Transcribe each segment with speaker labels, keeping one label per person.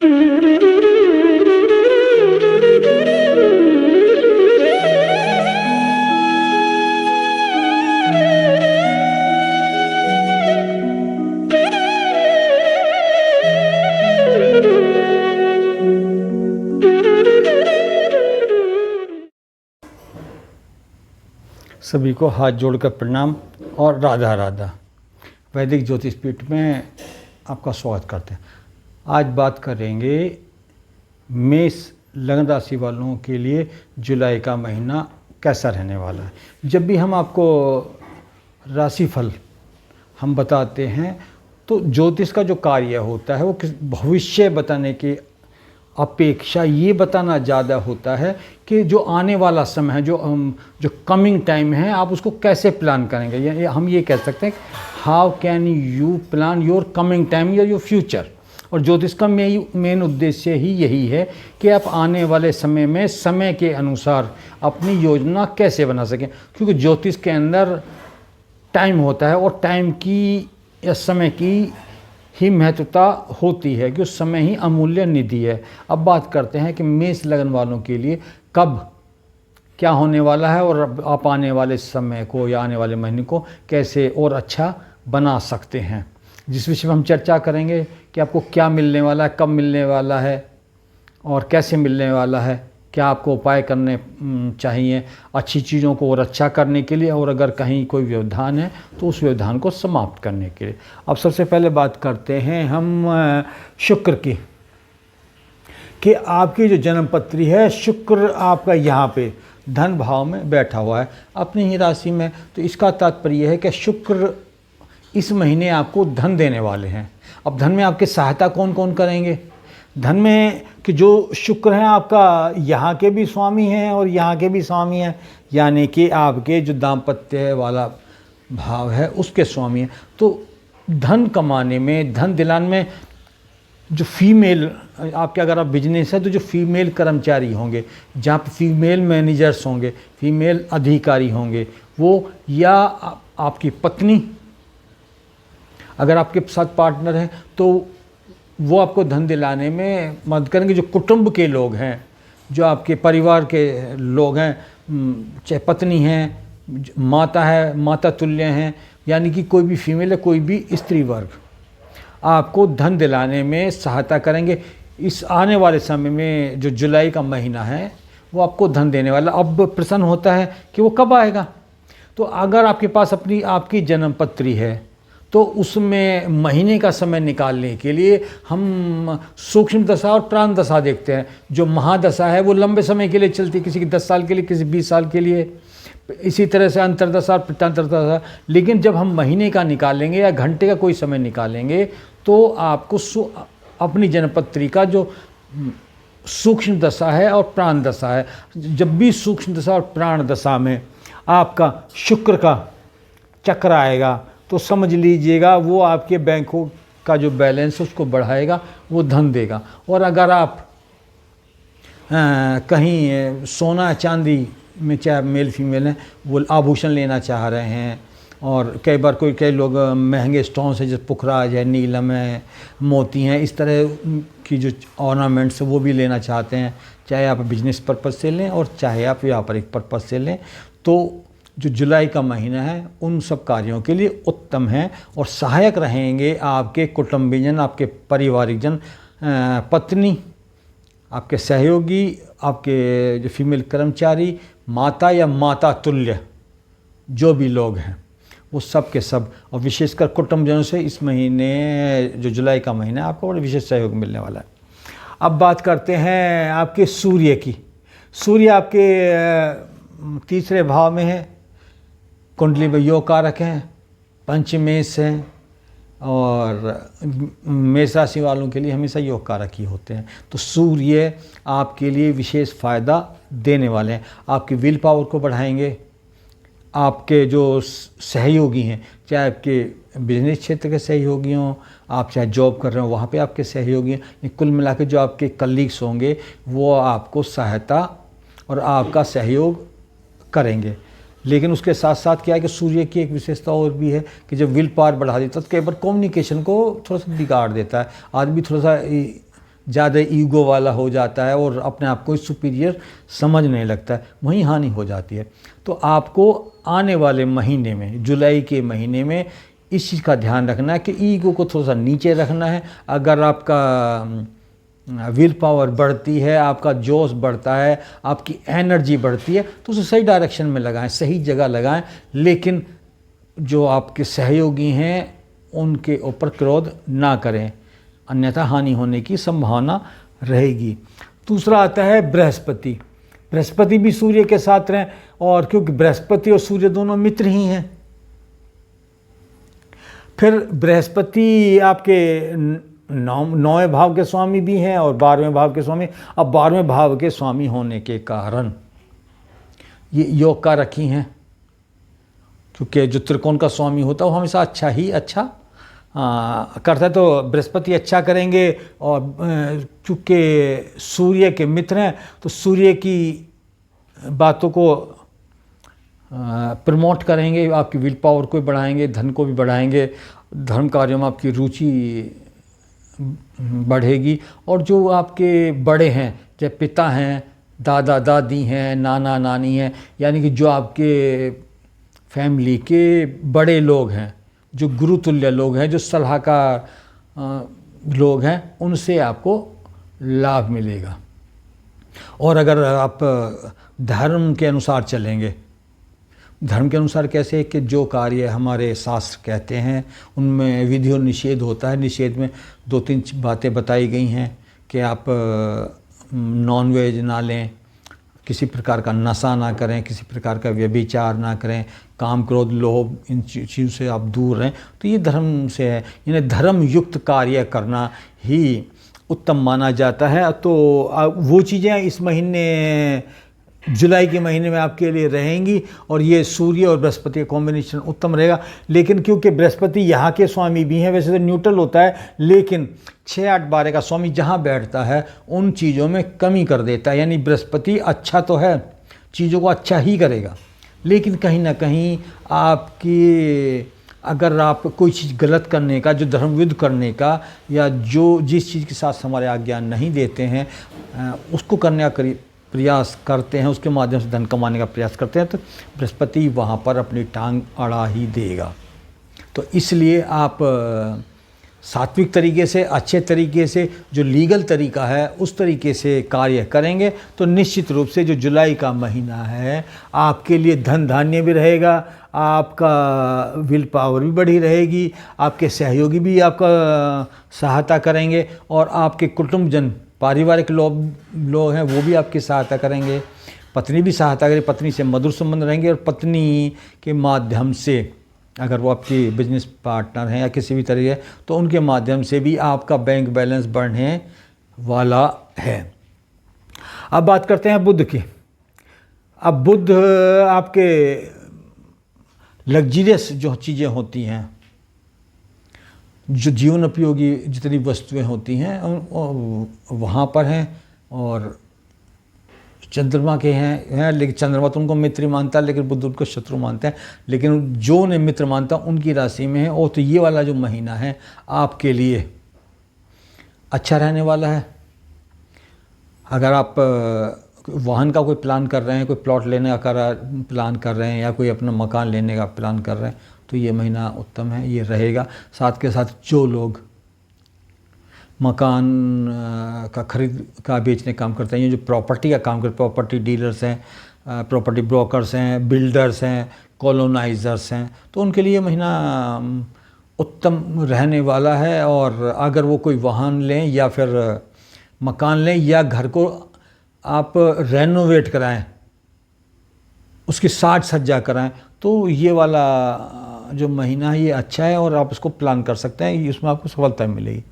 Speaker 1: सभी को हाथ जोड़कर प्रणाम और राधा राधा। वैदिक ज्योतिष पीठ में आपका स्वागत करते हैं। आज बात करेंगे मेष लग्न राशि वालों के लिए जुलाई का महीना कैसा रहने वाला है। जब भी हम आपको राशिफल हम बताते हैं तो ज्योतिष का जो कार्य होता है वो भविष्य बताने की अपेक्षा ये बताना ज़्यादा होता है कि जो आने वाला समय है, जो कमिंग टाइम है, आप उसको कैसे प्लान करेंगे। या हम ये कह सकते हैं how can you plan your coming time या योर फ्यूचर। और ज्योतिष का मेन उद्देश्य ही यही है कि आप आने वाले समय में समय के अनुसार अपनी योजना कैसे बना सकें, क्योंकि ज्योतिष के अंदर टाइम होता है और टाइम की या समय की ही महत्वता होती है कि उस समय ही अमूल्य निधि है। अब बात करते हैं कि मेष लग्न वालों के लिए कब क्या होने वाला है और आप आने वाले समय को या आने वाले महीने को कैसे और अच्छा बना सकते हैं, जिस विषय में हम चर्चा करेंगे कि आपको क्या मिलने वाला है, कब मिलने वाला है और कैसे मिलने वाला है, क्या आपको उपाय करने चाहिए अच्छी चीज़ों को और अच्छा करने के लिए, और अगर कहीं कोई व्यवधान है तो उस व्यवधान को समाप्त करने के लिए। अब सबसे पहले बात करते हैं हम शुक्र की, कि आपकी जो जन्मपत्री है, शुक्र आपका यहाँ पे धन भाव में बैठा हुआ है अपनी ही राशि में। तो इसका तात्पर्य है कि शुक्र इस महीने आपको धन देने वाले हैं। अब धन में आपकी सहायता कौन कौन करेंगे? धन में कि जो शुक्र हैं आपका यहाँ के भी स्वामी हैं और यहाँ के भी स्वामी हैं, यानी कि आपके जो दाम्पत्य वाला भाव है उसके स्वामी हैं। तो धन कमाने में, धन दिलाने में जो फीमेल आपके, अगर आप बिजनेस है तो जो फीमेल कर्मचारी होंगे, जहाँ पे फीमेल मैनेजर्स होंगे, फीमेल अधिकारी होंगे, वो या आपकी पत्नी, अगर आपके साथ पार्टनर हैं तो वो आपको धन दिलाने में मदद करेंगे। जो कुटुंब के लोग हैं, जो आपके परिवार के लोग हैं, चाहे पत्नी हैं, माता है, माता तुल्य हैं, यानी कि कोई भी फीमेल है, कोई भी स्त्री वर्ग आपको धन दिलाने में सहायता करेंगे। इस आने वाले समय में जो जुलाई का महीना है वो आपको धन देने वाला। अब प्रश्न होता है कि वो कब आएगा। तो अगर आपके पास आपकी जन्मपत्री है तो उसमें महीने का समय निकालने के लिए हम सूक्ष्म दशा और प्राण दशा देखते हैं। जो महादशा है वो लंबे समय के लिए चलती है, किसी की 10 साल के लिए, किसी 20 साल के लिए, इसी तरह से अंतर्दशा और प्रत्यांतरदशा। लेकिन जब हम महीने का निकालेंगे या घंटे का कोई समय निकालेंगे तो आपको अपनी जन्मपत्री का जो सूक्ष्म दशा है और प्राण दशा है, जब भी सूक्ष्म दशा और प्राण दशा में आपका शुक्र का चक्र आएगा तो समझ लीजिएगा वो आपके बैंकों का जो बैलेंस है उसको बढ़ाएगा, वो धन देगा। और अगर आप कहीं सोना चांदी में, चाहे मेल फीमेल हैं, वो आभूषण लेना चाह रहे हैं, और कई लोग महंगे स्टोन्स हैं जैसे पुखराज है, नीलम है, मोती हैं, इस तरह की जो ऑर्नामेंट्स वो भी लेना चाहते हैं, चाहे आप बिजनेस पर्पज़ से लें और चाहे आप व्यापारिक पर्पज़ से लें, तो जो जुलाई का महीना है उन सब कार्यों के लिए उत्तम है। और सहायक रहेंगे आपके कुटुंबीजन, आपके पारिवारिक जन, पत्नी, आपके सहयोगी, आपके जो फीमेल कर्मचारी, माता या माता तुल्य जो भी लोग हैं वो सब के सब, और विशेषकर कुटुंबजनों से इस महीने जो जुलाई का महीना है आपको बड़ा विशेष सहयोग मिलने वाला है। अब बात करते हैं आपके सूर्य की। सूर्य आपके तीसरे भाव में है, कुंडली में योग कारक हैं, पंचमेश हैं, और मेष राशि वालों के लिए हमेशा योग कारक ही होते हैं। तो सूर्य आपके लिए विशेष फ़ायदा देने वाले हैं। आपकी विल पावर को बढ़ाएंगे। आपके जो सहयोगी हैं, चाहे आपके बिजनेस क्षेत्र के सहयोगी हों, आप चाहे जॉब कर रहे हो वहाँ पे आपके सहयोगी हैं, कुल मिला के जो आपके कलीग्स होंगे वो आपको सहायता और आपका सहयोग करेंगे। लेकिन उसके साथ साथ क्या है कि सूर्य की एक विशेषता और भी है कि जब विल पावर बढ़ा देता है तो कई बार कम्युनिकेशन को थोड़ा सा बिगाड़ देता है। आदमी थोड़ा सा ज़्यादा ईगो वाला हो जाता है और अपने आप को सुपीरियर समझने लगता है, वहीं हानि हो जाती है। तो आपको आने वाले महीने में, जुलाई के महीने में, इस चीज़ का ध्यान रखना है कि ईगो को थोड़ा सा नीचे रखना है। अगर आपका विल पावर बढ़ती है, आपका जोश बढ़ता है, आपकी एनर्जी बढ़ती है, तो उसे सही डायरेक्शन में लगाएं, सही जगह लगाएं। लेकिन जो आपके सहयोगी हैं उनके ऊपर क्रोध ना करें, अन्यथा हानि होने की संभावना रहेगी। दूसरा आता है बृहस्पति। बृहस्पति भी सूर्य के साथ रहें, और क्योंकि बृहस्पति और सूर्य दोनों मित्र ही हैं। फिर बृहस्पति आपके 9वें भाव के स्वामी भी हैं और 12वें भाव के स्वामी। अब 12वें भाव के स्वामी होने के कारण ये योग का रखी हैं, क्योंकि जो त्रिकोण का स्वामी होता है वो हमेशा अच्छा ही अच्छा करता है। तो बृहस्पति अच्छा करेंगे, और चूँकि सूर्य के मित्र हैं तो सूर्य की बातों को प्रमोट करेंगे, आपकी विल पावर को भी बढ़ाएंगे, धन को भी बढ़ाएंगे, धर्म कार्यों में आपकी रुचि बढ़ेगी। और जो आपके बड़े हैं, जैसे पिता हैं, दादा दादी हैं, नाना नानी हैं, यानी कि जो आपके फैमिली के बड़े लोग हैं, जो गुरुतुल्य लोग हैं, जो सलाहकार लोग हैं, उनसे आपको लाभ मिलेगा। और अगर आप धर्म के अनुसार चलेंगे, धर्म के अनुसार कैसे, कि जो कार्य हमारे शास्त्र कहते हैं उनमें विधि और निषेध होता है। निषेध में 2-3 बातें बताई गई हैं कि आप नॉन वेज ना लें, किसी प्रकार का नशा ना करें, किसी प्रकार का व्यभिचार ना करें, काम क्रोध लोभ इन चीज़ों से आप दूर रहें। तो ये धर्म से है, यानी धर्म युक्त कार्य करना ही उत्तम माना जाता है। तो वो चीज़ें इस महीने जुलाई के महीने में आपके लिए रहेंगी, और ये सूर्य और बृहस्पति का कॉम्बिनेशन उत्तम रहेगा। लेकिन क्योंकि बृहस्पति यहाँ के स्वामी भी हैं, वैसे तो न्यूट्रल होता है, लेकिन 6, 8, 12 का स्वामी जहाँ बैठता है उन चीज़ों में कमी कर देता है। यानी बृहस्पति अच्छा तो है, चीज़ों को अच्छा ही करेगा, लेकिन कहीं ना कहीं आपकी, अगर आप कोई चीज़ गलत करने का, जो धर्म विरुद्ध करने का, या जो जिस चीज़ के साथ हमारे आज्ञा नहीं देते हैं उसको करने का प्रयास करते हैं, उसके माध्यम से धन कमाने का प्रयास करते हैं, तो बृहस्पति वहाँ पर अपनी टांग अड़ा ही देगा। तो इसलिए आप सात्विक तरीके से, अच्छे तरीके से, जो लीगल तरीका है उस तरीके से कार्य करेंगे तो निश्चित रूप से जो जुलाई का महीना है आपके लिए धन धान्य भी रहेगा, आपका विल पावर भी बढ़ी रहेगी, आपके सहयोगी भी आपका सहायता करेंगे, और आपके कुटुंबजन, पारिवारिक लोग हैं वो भी आपकी सहायता करेंगे। पत्नी भी सहायता करेगी, पत्नी से मधुर संबंध रहेंगे, और पत्नी के माध्यम से, अगर वो आपकी बिजनेस पार्टनर हैं या किसी भी तरीके, तो उनके माध्यम से भी आपका बैंक बैलेंस बढ़ने वाला है। अब बात करते हैं बुध की। अब बुध आपके लग्जरियस जो चीज़ें होती हैं, जो जीवन उपयोगी जितनी वस्तुएं होती हैं वहाँ पर हैं, और चंद्रमा के हैं, लेकिन चंद्रमा तो उनको मित्र मानता है, लेकिन बुध उनको शत्रु मानते हैं। लेकिन जो उन्हें मित्र मानता उनकी राशि में है, और तो ये वाला जो महीना है आपके लिए अच्छा रहने वाला है। अगर आप वाहन का कोई प्लान कर रहे हैं, कोई प्लॉट लेने का प्लान कर रहे हैं, या कोई अपना मकान लेने का प्लान कर रहे हैं, तो ये महीना उत्तम है, ये रहेगा। साथ के साथ जो लोग मकान का खरीद का बेचने का काम करते हैं, ये जो प्रॉपर्टी का काम करते हैं, प्रॉपर्टी डीलर्स हैं, प्रॉपर्टी ब्रोकर्स हैं, बिल्डर्स हैं, कॉलोनाइजर्स हैं, तो उनके लिए महीना उत्तम रहने वाला है। और अगर वो कोई वाहन लें या फिर मकान लें या घर को आप रेनोवेट कराएं, उसकी साज सज्जा कराएं, तो ये वाला जो महीना है ये अच्छा है, और आप इसको प्लान कर सकते हैं, इसमें आपको सफलता मिलेगी।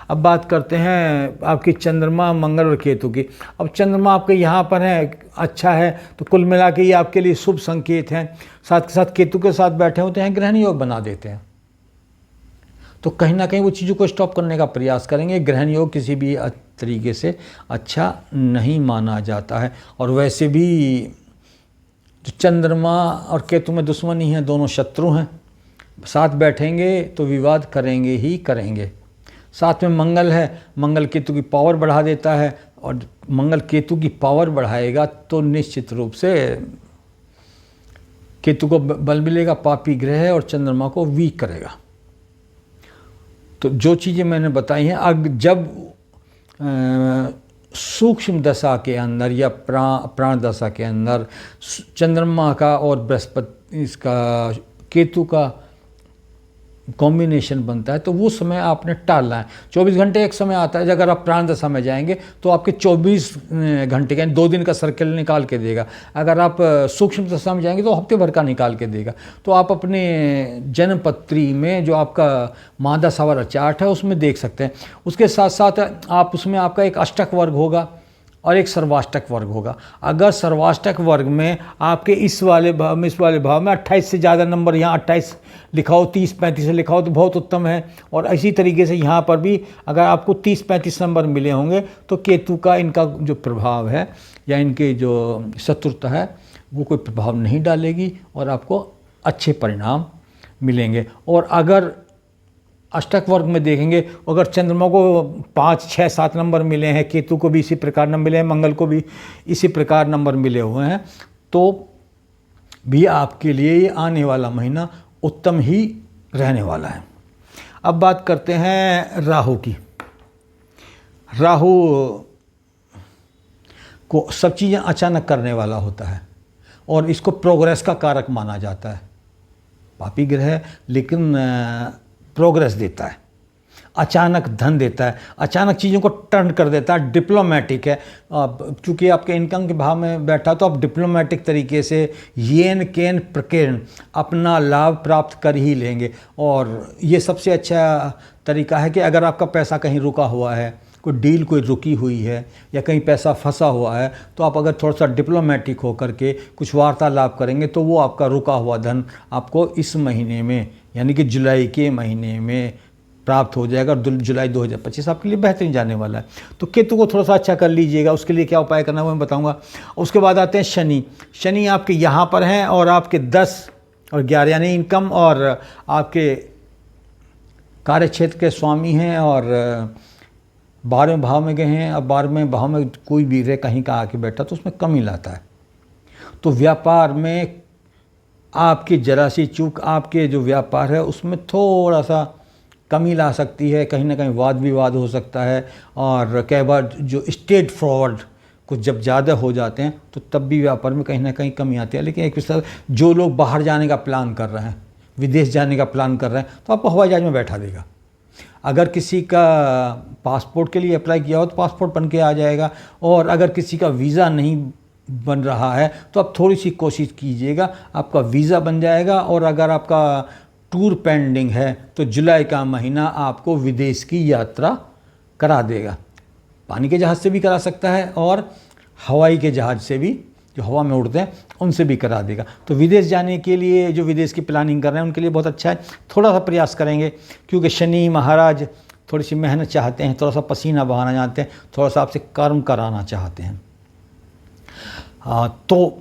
Speaker 1: अब बात करते हैं आपकी चंद्रमा, मंगल और केतु की। अब चंद्रमा आपके यहाँ पर है, अच्छा है, तो कुल मिला के ये आपके लिए शुभ संकेत हैं। साथ के साथ केतु के साथ बैठे होते हैं, ग्रहण योग बना देते हैं, तो कहीं ना कहीं वो चीज़ों को स्टॉप करने का प्रयास करेंगे। ग्रहण योग किसी भी तरीके से अच्छा नहीं माना जाता है, और वैसे भी जो चंद्रमा और केतु में दुश्मनी है, दोनों शत्रु हैं, साथ बैठेंगे तो विवाद करेंगे ही करेंगे। साथ में मंगल है, मंगल केतु की पावर बढ़ा देता है, और मंगल केतु की पावर बढ़ाएगा तो निश्चित रूप से केतु को बल मिलेगा, पापी ग्रह है, और चंद्रमा को वीक करेगा। तो जो चीज़ें मैंने बताई हैं, जब सूक्ष्म दशा के अंदर या प्राण दशा के अंदर चंद्रमा का और बृहस्पति इसका केतु का कॉम्बिनेशन बनता है, तो वो समय आपने टालना है। 24 घंटे एक समय आता है, अगर आप प्राण दशा में जाएंगे तो आपके 24 घंटे का 2 दिन का सर्कल निकाल के देगा। अगर आप सूक्ष्म दशा में जाएंगे तो हफ्ते भर का निकाल के देगा। तो आप अपने जन्म पत्री में जो आपका महादशा वाला चार्ट है उसमें देख सकते हैं। उसके साथ साथ आप उसमें आपका एक अष्टक वर्ग होगा और एक सर्वाष्टक वर्ग होगा। अगर सर्वाष्टक वर्ग में आपके इस वाले भाव में 28 से ज़्यादा नंबर, यहाँ 28 लिखाओ, 30-35 से लिखाओ तो बहुत उत्तम है। और इसी तरीके से यहाँ पर भी अगर आपको 30-35 नंबर मिले होंगे तो केतु का इनका जो प्रभाव है या इनके जो शत्रुता है वो कोई प्रभाव नहीं डालेगी और आपको अच्छे परिणाम मिलेंगे। और अगर अष्टक वर्ग में देखेंगे, अगर चंद्रमा को 5, 6, 7 नंबर मिले हैं, केतु को भी इसी प्रकार नंबर मिले हैं, मंगल को भी इसी प्रकार नंबर मिले हुए हैं, तो भी आपके लिए ये आने वाला महीना उत्तम ही रहने वाला है। अब बात करते हैं राहु की। राहु को सब चीज़ें अचानक करने वाला होता है और इसको प्रोग्रेस का कारक माना जाता है। पापी ग्रह है लेकिन प्रोग्रेस देता है, अचानक धन देता है, अचानक चीज़ों को टर्न कर देता है, डिप्लोमेटिक है। चूँकि आपके इनकम के भाव में बैठा तो आप डिप्लोमेटिक तरीके से येन केन प्रकेन अपना लाभ प्राप्त कर ही लेंगे। और ये सबसे अच्छा तरीका है कि अगर आपका पैसा कहीं रुका हुआ है, कोई डील कोई रुकी हुई है या कहीं पैसा फंसा हुआ है, तो आप अगर थोड़ा सा डिप्लोमेटिक होकर के कुछ वार्तालाप करेंगे तो वो आपका रुका हुआ धन आपको इस महीने में यानी कि जुलाई के महीने में प्राप्त हो जाएगा। और जुलाई 2025 आपके लिए बेहतरीन जाने वाला है। तो केतु को थोड़ा सा अच्छा कर लीजिएगा, उसके लिए क्या उपाय करना है वो मैं बताऊंगा। उसके बाद आते हैं शनि। शनि आपके यहाँ पर हैं और आपके 10 और 11 यानी इनकम और आपके कार्यक्षेत्र के स्वामी हैं और 12वें भाव में गए हैं। अब 12वें भाव में कोई भी रह कहीं का आके बैठा तो उसमें कमी लाता है। तो व्यापार में आपकी जरा सी चूक आपके जो व्यापार है उसमें थोड़ा सा कमी ला सकती है, कहीं ना कहीं वाद विवाद हो सकता है। और कई बार जो स्टेट फ्रॉड कुछ जब ज़्यादा हो जाते हैं तो तब भी व्यापार में कहीं ना कहीं कमी आती है। लेकिन एक विस्तार जो लोग बाहर जाने का प्लान कर रहे हैं, विदेश जाने का प्लान कर रहे हैं, तो आपको हवाई जहाज में बैठा देगा। अगर किसी का पासपोर्ट के लिए अप्लाई किया हो तो पासपोर्ट बन के आ जाएगा। और अगर किसी का वीज़ा नहीं बन रहा है तो आप थोड़ी सी कोशिश कीजिएगा, आपका वीज़ा बन जाएगा। और अगर आपका टूर पेंडिंग है तो जुलाई का महीना आपको विदेश की यात्रा करा देगा। पानी के जहाज़ से भी करा सकता है और हवाई के जहाज़ से भी, जो हवा में उड़ते हैं उनसे भी करा देगा। तो विदेश जाने के लिए जो विदेश की प्लानिंग कर रहे हैं उनके लिए बहुत अच्छा है। थोड़ा सा प्रयास करेंगे क्योंकि शनि महाराज थोड़ी सी मेहनत चाहते हैं, थोड़ा सा पसीना बहाना चाहते हैं, थोड़ा सा आपसे कर्म कराना चाहते हैं। तो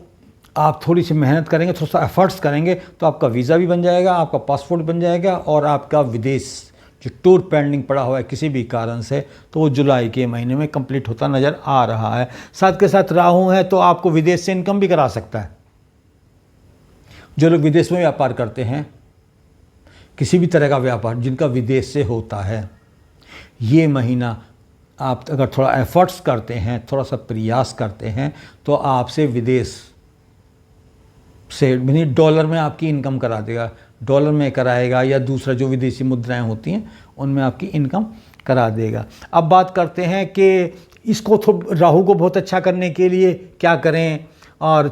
Speaker 1: आप थोड़ी सी मेहनत करेंगे, थोड़ा सा एफर्ट्स करेंगे तो आपका वीज़ा भी बन जाएगा, आपका पासपोर्ट बन जाएगा और आपका विदेश जो टूर पेंडिंग पड़ा हुआ है किसी भी कारण से तो वो जुलाई के महीने में कंप्लीट होता नज़र आ रहा है। साथ के साथ राहु है तो आपको विदेश से इनकम भी करा सकता है। जो लोग विदेश में व्यापार करते हैं, किसी भी तरह का व्यापार जिनका विदेश से होता है, ये महीना आप अगर थोड़ा एफर्ट्स करते हैं, थोड़ा सा प्रयास करते हैं तो आपसे विदेश से यानी डॉलर में आपकी इनकम करा देगा, डॉलर में कराएगा या दूसरा जो विदेशी मुद्राएं होती हैं उनमें आपकी इनकम करा देगा। अब बात करते हैं कि इसको राहु को बहुत अच्छा करने के लिए क्या करें और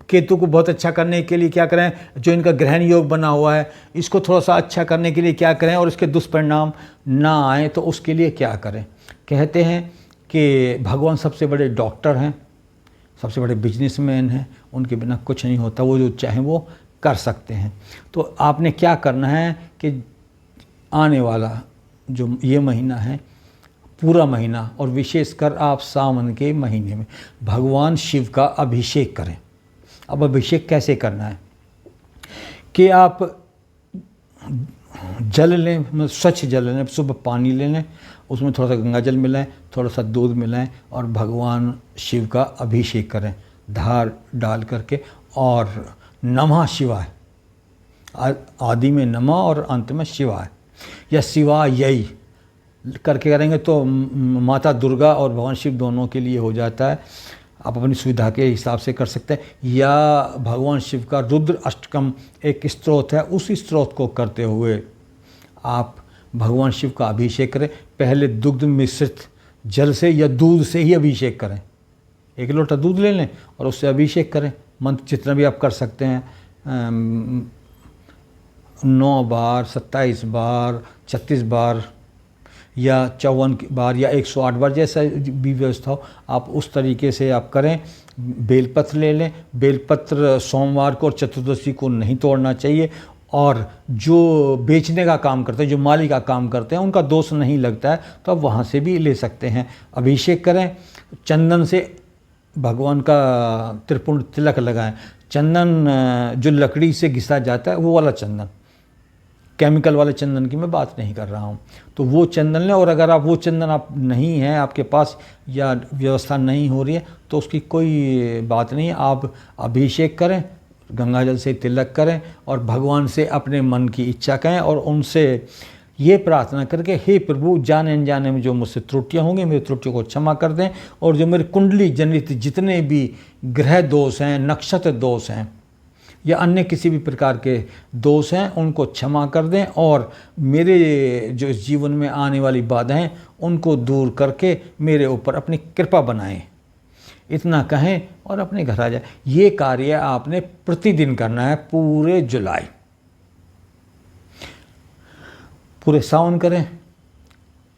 Speaker 1: केतु को बहुत अच्छा करने के लिए क्या करें। जो इनका ग्रहण योग बना हुआ है इसको थोड़ा सा अच्छा करने के लिए क्या करें और इसके दुष्परिणाम ना आए तो उसके लिए क्या करें। कहते हैं कि भगवान सबसे बड़े डॉक्टर हैं, सबसे बड़े बिजनेसमैन हैं, उनके बिना कुछ नहीं होता, वो जो चाहें वो कर सकते हैं। तो आपने क्या करना है कि आने वाला जो ये महीना है, पूरा महीना और विशेषकर आप सावन के महीने में भगवान शिव का अभिषेक करें। अब अभिषेक कैसे करना है कि आप जल लें, मतलब स्वच्छ जल लें, सुबह पानी ले लें, उसमें थोड़ा सा गंगा जल मिलाएं, थोड़ा सा दूध मिलाएं और भगवान शिव का अभिषेक करें धार डाल करके। और नमः शिवाय, आदि में नमः और अंत में शिवाय या शिवायई करके करेंगे तो माता दुर्गा और भगवान शिव दोनों के लिए हो जाता है। आप अपनी सुविधा के हिसाब से कर सकते हैं। या भगवान शिव का रुद्र अष्टकम एक स्तोत्र है, उस स्तोत्र को करते हुए आप भगवान शिव का अभिषेक करें। पहले दुग्ध मिश्रित जल से या दूध से ही अभिषेक करें। 1 लोटा दूध ले लें और उससे अभिषेक करें। मंत्र जितना भी आप कर सकते हैं, 9 बार, 27 बार, 36 बार या 54 बार या 108 बार, जैसा भी व्यवस्था हो आप उस तरीके से आप करें। बेलपत्र ले लें। बेलपत्र सोमवार को और चतुर्दशी को नहीं तोड़ना चाहिए। और जो बेचने का काम करते हैं, जो माली का काम करते हैं, उनका दोष नहीं लगता है तो आप वहाँ से भी ले सकते हैं। अभिषेक करें। चंदन से भगवान का त्रिपुंड तिलक लगाएं। चंदन जो लकड़ी से घिसा जाता है वो वाला चंदन, केमिकल वाले चंदन की मैं बात नहीं कर रहा हूँ। तो वो चंदन लें। और अगर आप वो चंदन आप नहीं है आपके पास या व्यवस्था नहीं हो रही है तो उसकी कोई बात नहीं है, आप अभिषेक करें, गंगा जल से तिलक करें और भगवान से अपने मन की इच्छा कहें और उनसे ये प्रार्थना करके, हे प्रभु, जाने अनजाने में जो मुझसे त्रुटियाँ होंगी मेरी त्रुटियों को क्षमा कर दें, और जो मेरी कुंडली जनित जितने भी ग्रह दोष हैं, नक्षत्र दोष हैं या अन्य किसी भी प्रकार के दोष हैं उनको क्षमा कर दें, और मेरे जो इस जीवन में आने वाली बाधाएं उनको दूर करके मेरे ऊपर अपनी कृपा बनाएं। इतना कहें और अपने घर आ जाए। ये कार्य आपने प्रतिदिन करना है पूरे जुलाई, पूरे सावन करें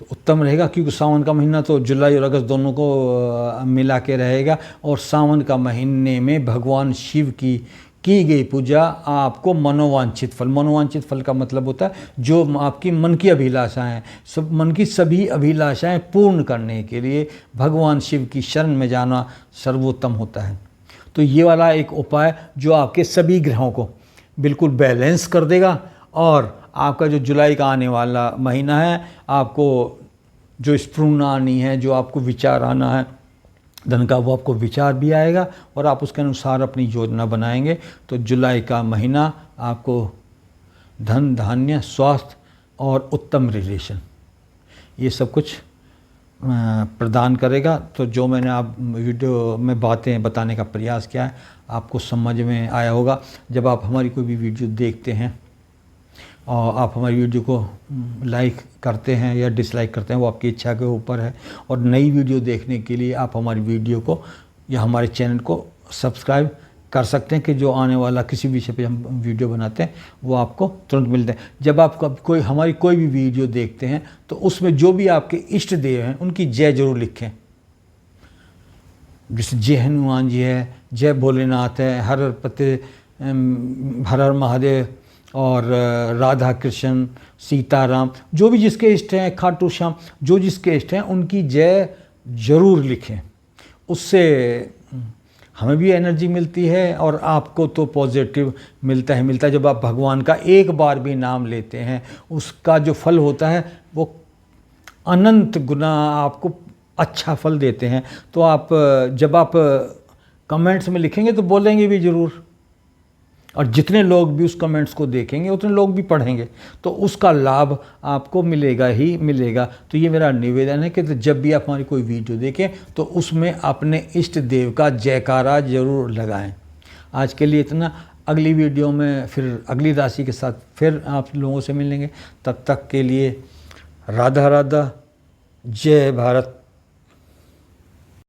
Speaker 1: तो उत्तम रहेगा, क्योंकि सावन का महीना तो जुलाई और अगस्त दोनों को मिला के रहेगा। और सावन का महीने में भगवान शिव की गई पूजा आपको मनोवांछित फल, मनोवांछित फल का मतलब होता है जो आपकी मन की अभिलाषाएं, सब मन की सभी अभिलाषाएं पूर्ण करने के लिए भगवान शिव की शरण में जाना सर्वोत्तम होता है। तो ये वाला एक उपाय जो आपके सभी ग्रहों को बिल्कुल बैलेंस कर देगा, और आपका जो जुलाई का आने वाला महीना है, आपको जो स्फूर्णा आनी है, जो आपको विचार आना है धन का, वो आपको विचार भी आएगा और आप उसके अनुसार अपनी योजना बनाएंगे। तो जुलाई का महीना आपको धन, धान्य, स्वास्थ्य और उत्तम रिलेशन, ये सब कुछ प्रदान करेगा। तो जो मैंने आप वीडियो में बातें बताने का प्रयास किया है आपको समझ में आया होगा। जब आप हमारी कोई भी वीडियो देखते हैं और आप हमारी वीडियो को लाइक करते हैं या डिसलाइक करते हैं, वो आपकी इच्छा के ऊपर है। और नई वीडियो देखने के लिए आप हमारी वीडियो को या हमारे चैनल को सब्सक्राइब कर सकते हैं कि जो आने वाला किसी विषय पे हम वीडियो बनाते हैं वो आपको तुरंत मिलते हैं। जब आप हमारी कोई भी वीडियो देखते हैं तो उसमें जो भी आपके इष्ट देव हैं उनकी जय जरूर लिखें। जैसे जय हनुमान जी है, जय भोलेनाथ है, हर हर महादेव और राधा कृष्ण, सीताराम, जो भी जिसके इष्ट हैं, खाटू श्याम, जो जिसके इष्ट हैं उनकी जय जरूर लिखें। उससे हमें भी एनर्जी मिलती है और आपको तो पॉजिटिव मिलता है। जब आप भगवान का एक बार भी नाम लेते हैं उसका जो फल होता है वो अनंत गुना आपको अच्छा फल देते हैं। तो आप जब आप कमेंट्स में लिखेंगे तो बोलेंगे भी ज़रूर, और जितने लोग भी उस कमेंट्स को देखेंगे उतने लोग भी पढ़ेंगे, तो उसका लाभ आपको मिलेगा ही मिलेगा। तो ये मेरा निवेदन है कि जब भी आप हमारी कोई वीडियो देखें तो उसमें अपने इष्ट देव का जयकारा जरूर लगाएं। आज के लिए इतना। अगली वीडियो में फिर अगली राशि के साथ फिर आप लोगों से मिलेंगे। तब तक के लिए राधा राधा, जय भारत।